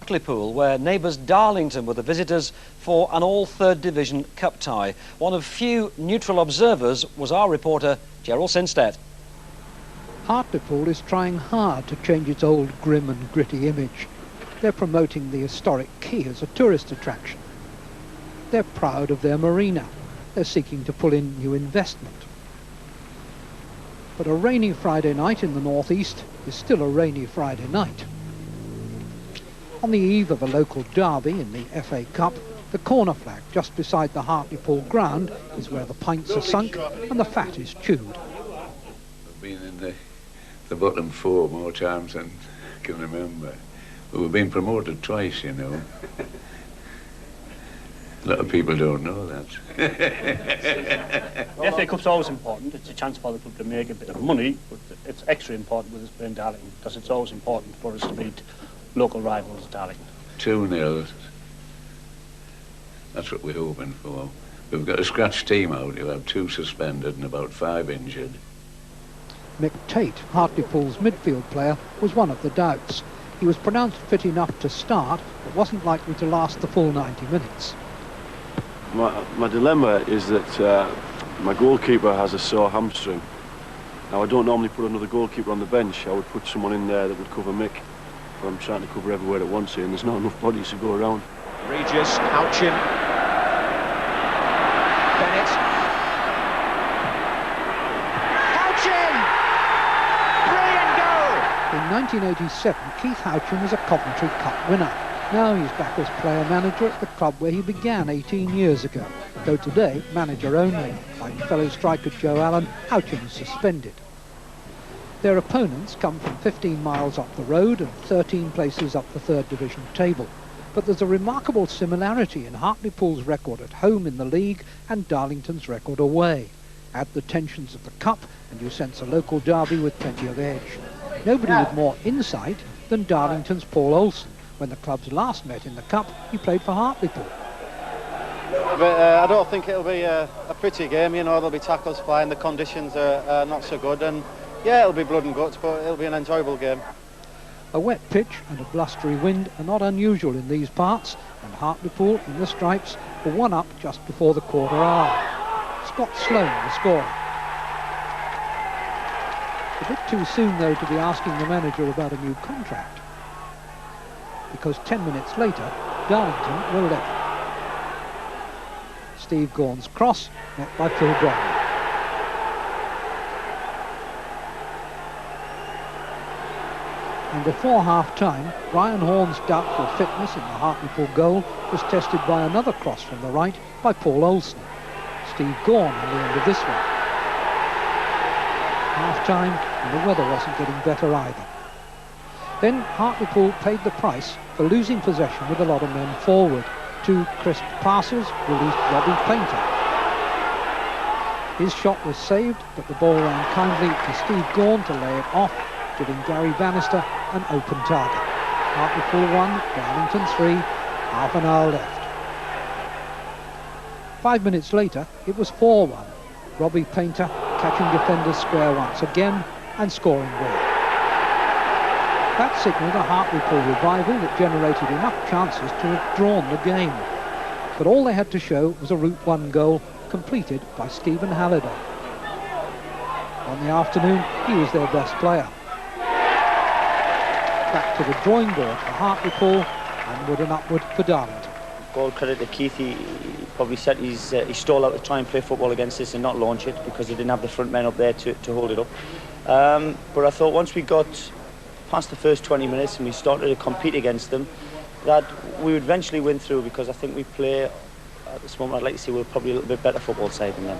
Hartlepool, where neighbours Darlington were the visitors for an all-third division cup tie. One of few neutral observers was our reporter, Gerald Sinstead. Hartlepool is trying hard to change its old grim and gritty image. They're promoting the historic quay as a tourist attraction. They're proud of their marina. They're seeking to pull in new investment. But a rainy Friday night in the northeast is still a rainy Friday night. On the eve of a local derby in the FA Cup, the corner flag just beside the Hartlepool ground is where the pints are sunk and the fat is chewed. We've been in the bottom four more times than I can remember. But we've been promoted twice, you know. A lot of people don't know that. The FA Cup's always important. It's a chance for the club to make a bit of money, but it's extra important with us playing Darlington, because it's always important for us to beat local rivals Darlington. 2-0. That's what we're hoping for. We've got a scratch team out. You have 2 suspended and about 5 injured. Mick Tate, Hartlepool's midfield player, was one of the doubts. He was pronounced fit enough to start, but wasn't likely to last the full 90 minutes. My dilemma is that my goalkeeper has a sore hamstring. Now, I don't normally put another goalkeeper on the bench. I would put someone in there that would cover Mick. But I'm trying to cover everywhere at once here, and there's not enough bodies to go around. Regis, Houchen, Bennett. Houchen! Brilliant goal! In 1987, Keith Houchen was a Coventry Cup winner. Now he's back as player-manager at the club where he began 18 years ago, though today manager only. Like fellow striker Joe Allen, Houchen is suspended. Their opponents come from 15 miles up the road and 13 places up the third division table. But there's a remarkable similarity in Hartlepool's record at home in the league and Darlington's record away. Add the tensions of the cup and you sense a local derby with plenty of edge. Nobody with more insight than Darlington's Paul Olsen. When the clubs last met in the cup, he played for Hartlepool. But I don't think it'll be a pretty game, you know. There'll be tackles flying, the conditions are not so good, and yeah, it'll be blood and guts, but it'll be an enjoyable game. A wet pitch and a blustery wind are not unusual in these parts, and Hartlepool in the stripes were 1 up just before the quarter hour. Scott Sloan the scorer. A bit too soon though to be asking the manager about a new contract, because 10 minutes later Darlington were level. Steve Gaughan's cross met by Phil Brown. And before half-time, Ryan Horn's doubtful fitness in the Hartlepool goal was tested by another cross from the right by Paul Olsen. Steve Gaughan on the end of this one. Half-time, and the weather wasn't getting better either. Then Hartlepool paid the price for losing possession with a lot of men forward. 2 crisp passes released Robbie Painter. His shot was saved, but the ball ran kindly to Steve Gaughan to lay it off, giving Gary Bannister an open target. Hartlepool 1, Darlington 3, half an hour left. 5 minutes later, it was 4-1. Robbie Painter catching defenders square once again and scoring well. That signalled a Hartlepool revival that generated enough chances to have drawn the game. But all they had to show was a Route 1 goal completed by Sloan Halliday. On the afternoon, he was their best player. Back to the drawing board for Hartlepool, onward and upward for Darlington. All credit to Keith. He probably set his stall out to try and play football against us and not launch it, because he didn't have the front men up there to hold it up. But I thought once we got past the first 20 minutes and we started to compete against them, that we would eventually win through, because I think we play, at this moment I'd like to see we're probably a little bit better football side than them.